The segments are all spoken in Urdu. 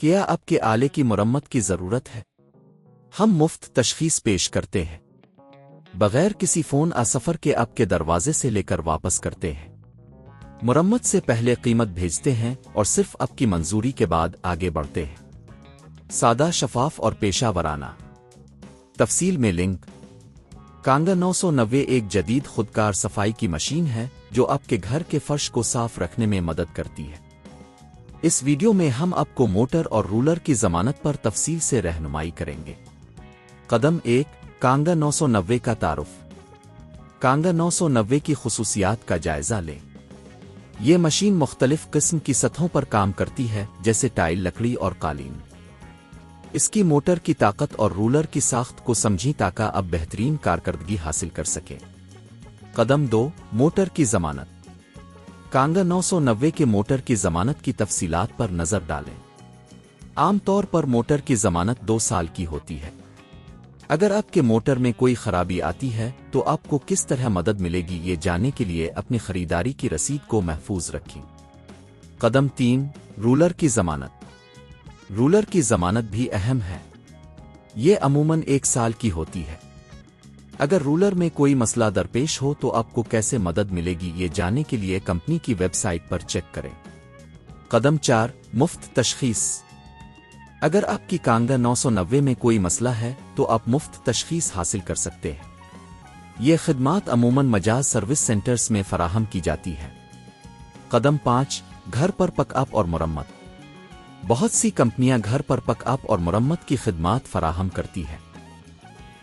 کیا اب کے آلے کی مرمت کی ضرورت ہے؟ ہم مفت تشخیص پیش کرتے ہیں بغیر کسی فون سفر کے اب کے دروازے سے لے کر واپس کرتے ہیں۔ مرمت سے پہلے قیمت بھیجتے ہیں اور صرف اب کی منظوری کے بعد آگے بڑھتے ہیں۔ سادہ، شفاف اور پیشہ ورانہ۔ تفصیل میں لنک۔ کانگا 990 ایک جدید خودکار صفائی کی مشین ہے جو آپ کے گھر کے فرش کو صاف رکھنے میں مدد کرتی ہے۔ اس ویڈیو میں ہم آپ کو موٹر اور رولر کی ضمانت پر تفصیل سے رہنمائی کریں گے۔ قدم 1، کانگا 990 کا تعارف۔ کانگا 990 کی خصوصیات کا جائزہ لیں۔ یہ مشین مختلف قسم کی سطحوں پر کام کرتی ہے جیسے ٹائل، لکڑی اور قالین۔ اس کی موٹر کی طاقت اور رولر کی ساخت کو سمجھیں تاکہ اب بہترین کارکردگی حاصل کر سکے۔ قدم 2، موٹر کی ضمانت۔ کانگا 990 کے موٹر کی ضمانت کی تفصیلات پر نظر ڈالیں۔ عام طور پر موٹر کی ضمانت 2 سال کی ہوتی ہے۔ اگر آپ کے موٹر میں کوئی خرابی آتی ہے تو آپ کو کس طرح مدد ملے گی یہ جاننے کے لیے اپنی خریداری کی رسید کو محفوظ رکھیں۔ قدم 3، رولر کی ضمانت۔ رولر کی ضمانت بھی اہم ہے۔ یہ عموماً 1 سال کی ہوتی ہے۔ اگر رولر میں کوئی مسئلہ درپیش ہو تو آپ کو کیسے مدد ملے گی یہ جاننے کے لیے کمپنی کی ویب سائٹ پر چیک کریں۔ قدم 4، مفت تشخیص۔ اگر آپ کی کانگا 990 میں کوئی مسئلہ ہے تو آپ مفت تشخیص حاصل کر سکتے ہیں۔ یہ خدمات عموماً مجاز سروس سینٹرز میں فراہم کی جاتی ہے۔ قدم 5، گھر پر پک اپ اور مرمت۔ بہت سی کمپنیاں گھر پر پک اپ اور مرمت کی خدمات فراہم کرتی ہیں۔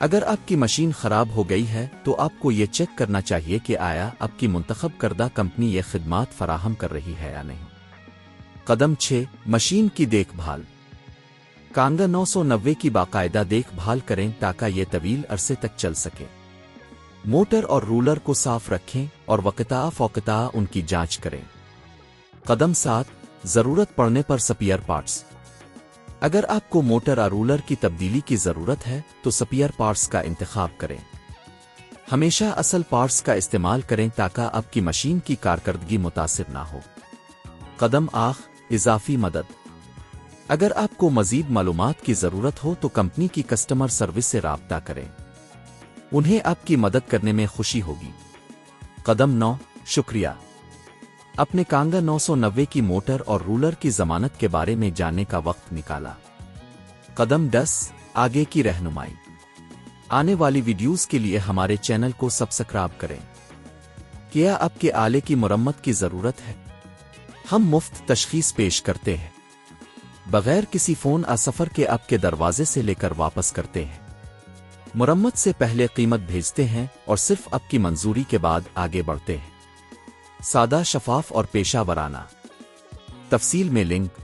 اگر آپ کی مشین خراب ہو گئی ہے تو آپ کو یہ چیک کرنا چاہیے کہ آیا آپ کی منتخب کردہ کمپنی یہ خدمات فراہم کر رہی ہے یا نہیں۔ قدم 6، مشین کی دیکھ بھال۔ کانگا 990 کی باقاعدہ دیکھ بھال کریں تاکہ یہ طویل عرصے تک چل سکے۔ موٹر اور رولر کو صاف رکھیں اور وقتاً فوقتاً ان کی جانچ کریں۔ قدم 7، ضرورت پڑنے پر سپیئر پارٹس۔ اگر آپ کو موٹر اور رولر کی تبدیلی کی ضرورت ہے تو سپیئر پارٹس کا انتخاب کریں۔ ہمیشہ اصل پارٹس کا استعمال کریں تاکہ آپ کی مشین کی کارکردگی متاثر نہ ہو۔ قدم 8، اضافی مدد۔ اگر آپ کو مزید معلومات کی ضرورت ہو تو کمپنی کی کسٹمر سروس سے رابطہ کریں۔ انہیں آپ کی مدد کرنے میں خوشی ہوگی۔ قدم 9، شکریہ۔ اپنے کانگا 990 کی موٹر اور رولر کی ضمانت کے بارے میں جاننے کا وقت نکالا۔ قدم 10، آگے کی رہنمائی۔ آنے والی ویڈیوز کے لیے ہمارے چینل کو سبسکرائب کریں۔ کیا اب کے آلے کی مرمت کی ضرورت ہے؟ ہم مفت تشخیص پیش کرتے ہیں بغیر کسی فون سفر کے اب کے دروازے سے لے کر واپس کرتے ہیں۔ مرمت سے پہلے قیمت بھیجتے ہیں اور صرف اب کی منظوری کے بعد آگے بڑھتے ہیں۔ سادہ، شفاف اور پیشہ ورانہ۔ تفصیل میں لنک۔